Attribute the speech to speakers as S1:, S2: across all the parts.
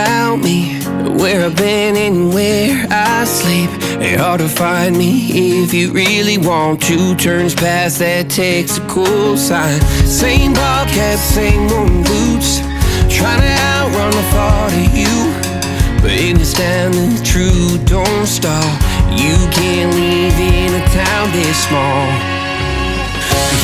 S1: about me, where I've been and where I sleep. It's hard to find me if you really want to. Turns past that takes a cool sign. Same bobcat, same old boots, trying to outrun the thought of you. But in it's down to the truth, don't stop. You can't leave in a town this small.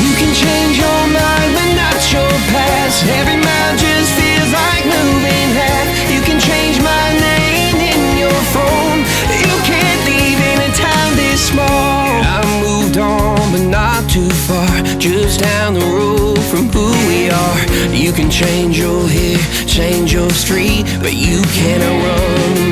S1: You can change your mind, but not your past. Every mile just feels like moving half. You can change my name in your phone. You can't leave in a town this small. I moved on, but not too far, just down the road from who we are. You can change your hair, change your street, but you cannot run